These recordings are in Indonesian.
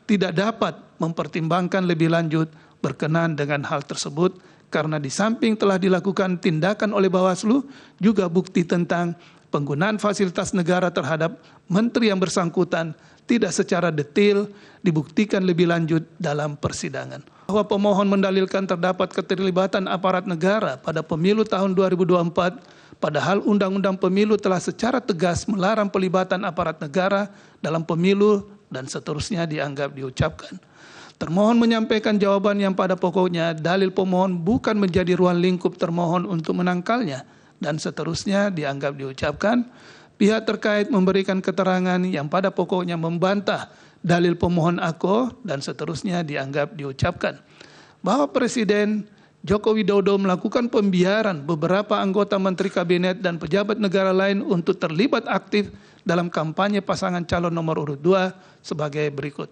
tidak dapat mempertimbangkan lebih lanjut berkenaan dengan hal tersebut karena di samping telah dilakukan tindakan oleh Bawaslu, juga bukti tentang penggunaan fasilitas negara terhadap menteri yang bersangkutan tidak secara detail dibuktikan lebih lanjut dalam persidangan. Bahwa pemohon mendalilkan terdapat keterlibatan aparat negara pada pemilu tahun 2024, padahal Undang-Undang Pemilu telah secara tegas melarang pelibatan aparat negara dalam pemilu dan seterusnya dianggap diucapkan. Termohon menyampaikan jawaban yang pada pokoknya dalil pemohon bukan menjadi ruang lingkup termohon untuk menangkalnya dan seterusnya dianggap diucapkan. Pihak terkait memberikan keterangan yang pada pokoknya membantah dalil pemohon AKO dan seterusnya dianggap diucapkan. Bahwa Presiden Joko Widodo melakukan pembiaran beberapa anggota Menteri Kabinet dan pejabat negara lain untuk terlibat aktif dalam kampanye pasangan calon nomor urut 2 sebagai berikut.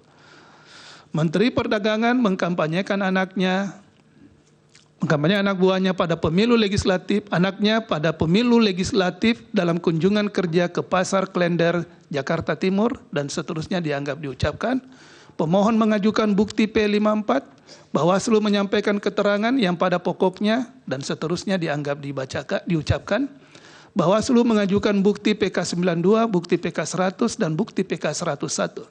Menteri Perdagangan mengkampanyekan anak buahnya pada pemilu legislatif, dalam kunjungan kerja ke Pasar Klender, Jakarta Timur, dan seterusnya dianggap diucapkan. Pemohon mengajukan bukti P54, Bawaslu menyampaikan keterangan yang pada pokoknya, dan seterusnya dianggap diucapkan. Bawaslu mengajukan bukti PK92, bukti PK100, dan bukti PK101.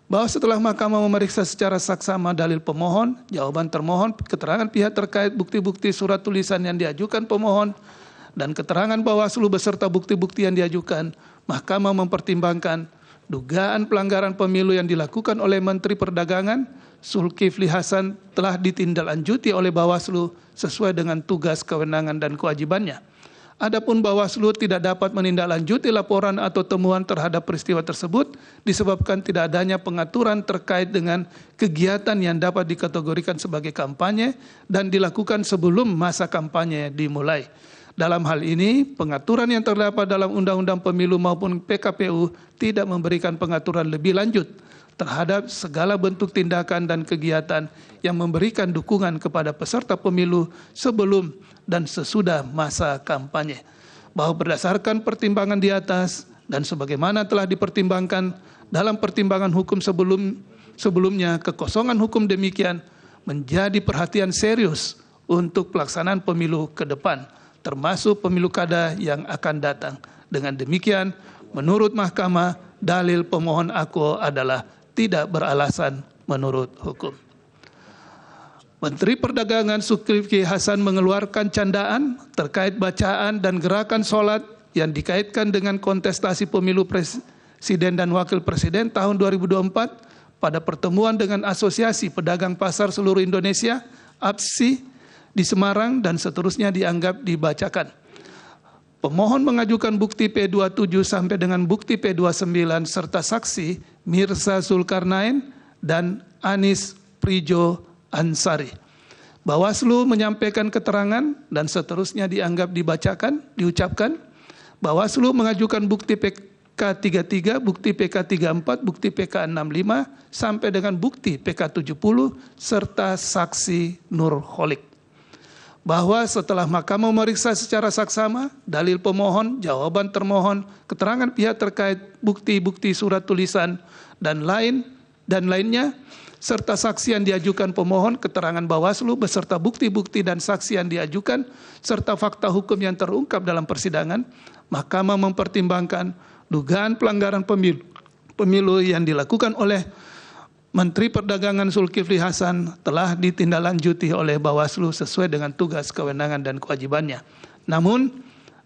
Bahwa setelah Mahkamah memeriksa secara saksama dalil pemohon, jawaban termohon, keterangan pihak terkait, bukti-bukti surat tulisan yang diajukan pemohon, dan keterangan Bawaslu beserta bukti-bukti yang diajukan, Mahkamah mempertimbangkan dugaan pelanggaran pemilu yang dilakukan oleh Menteri Perdagangan, Zulkifli Hasan telah ditindaklanjuti oleh Bawaslu sesuai dengan tugas, kewenangan, dan kewajibannya. Adapun Bawaslu tidak dapat menindaklanjuti laporan atau temuan terhadap peristiwa tersebut disebabkan tidak adanya pengaturan terkait dengan kegiatan yang dapat dikategorikan sebagai kampanye dan dilakukan sebelum masa kampanye dimulai. Dalam hal ini, pengaturan yang terdapat dalam Undang-Undang Pemilu maupun PKPU tidak memberikan pengaturan lebih lanjut terhadap segala bentuk tindakan dan kegiatan yang memberikan dukungan kepada peserta pemilu sebelum dan sesudah masa kampanye. Bahwa berdasarkan pertimbangan di atas dan sebagaimana telah dipertimbangkan dalam pertimbangan hukum sebelumnya, kekosongan hukum demikian menjadi perhatian serius untuk pelaksanaan pemilu ke depan, termasuk pemilu kada yang akan datang. Dengan demikian, menurut Mahkamah, dalil pemohon AKO adalah tidak beralasan menurut hukum. Menteri Perdagangan Zulkifli Hasan mengeluarkan candaan terkait bacaan dan gerakan sholat yang dikaitkan dengan kontestasi pemilu presiden dan wakil presiden tahun 2024 pada pertemuan dengan Asosiasi Pedagang Pasar Seluruh Indonesia, APSI, di Semarang dan seterusnya dianggap dibacakan. Pemohon mengajukan bukti P27 sampai dengan bukti P29 serta saksi Mirza Zulkarnain dan Anis Prijo Ansari. Bawaslu menyampaikan keterangan dan seterusnya dianggap diucapkan. Bawaslu mengajukan bukti PK33, bukti PK34, bukti PK65 sampai dengan bukti PK70 serta saksi Nurholik. Bahwa setelah Mahkamah memeriksa secara saksama dalil pemohon, jawaban termohon, keterangan pihak terkait, bukti-bukti surat tulisan dan lainnya, serta saksi yang diajukan pemohon, keterangan Bawaslu beserta bukti-bukti dan saksi yang diajukan, serta fakta hukum yang terungkap dalam persidangan, Mahkamah mempertimbangkan dugaan pelanggaran pemilu yang dilakukan oleh Menteri Perdagangan Zulkifli Hasan telah ditindaklanjuti oleh Bawaslu sesuai dengan tugas, kewenangan, dan kewajibannya. Namun,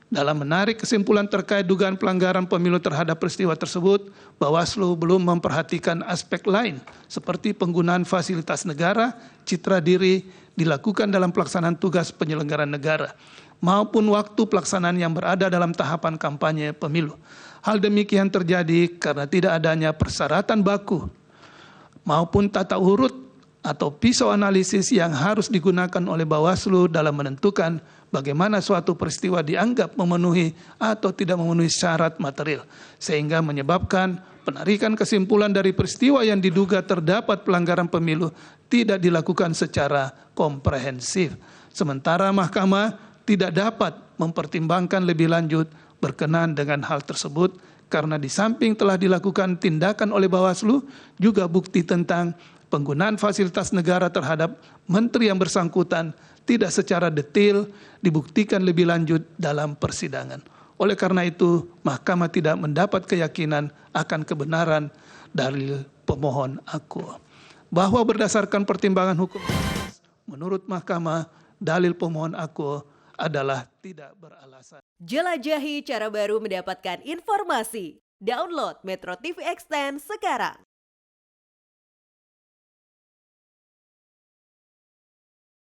dalam menarik kesimpulan terkait dugaan pelanggaran pemilu terhadap peristiwa tersebut, Bawaslu belum memperhatikan aspek lain seperti penggunaan fasilitas negara, citra diri dilakukan dalam pelaksanaan tugas penyelenggaraan negara, maupun waktu pelaksanaan yang berada dalam tahapan kampanye pemilu. Hal demikian terjadi karena tidak adanya persyaratan baku maupun tata urut atau pisau analisis yang harus digunakan oleh Bawaslu dalam menentukan bagaimana suatu peristiwa dianggap memenuhi atau tidak memenuhi syarat material, sehingga menyebabkan penarikan kesimpulan dari peristiwa yang diduga terdapat pelanggaran pemilu tidak dilakukan secara komprehensif. Sementara Mahkamah tidak dapat mempertimbangkan lebih lanjut berkenaan dengan hal tersebut karena di samping telah dilakukan tindakan oleh Bawaslu, juga bukti tentang penggunaan fasilitas negara terhadap menteri yang bersangkutan tidak secara detail dibuktikan lebih lanjut dalam persidangan. Oleh karena itu, Mahkamah tidak mendapat keyakinan akan kebenaran dalil pemohon akuo. Bahwa berdasarkan pertimbangan hukum, menurut Mahkamah, dalil pemohon akuo adalah tidak beralasan. Jelajahi cara baru mendapatkan informasi. Download Metro TV Extend sekarang.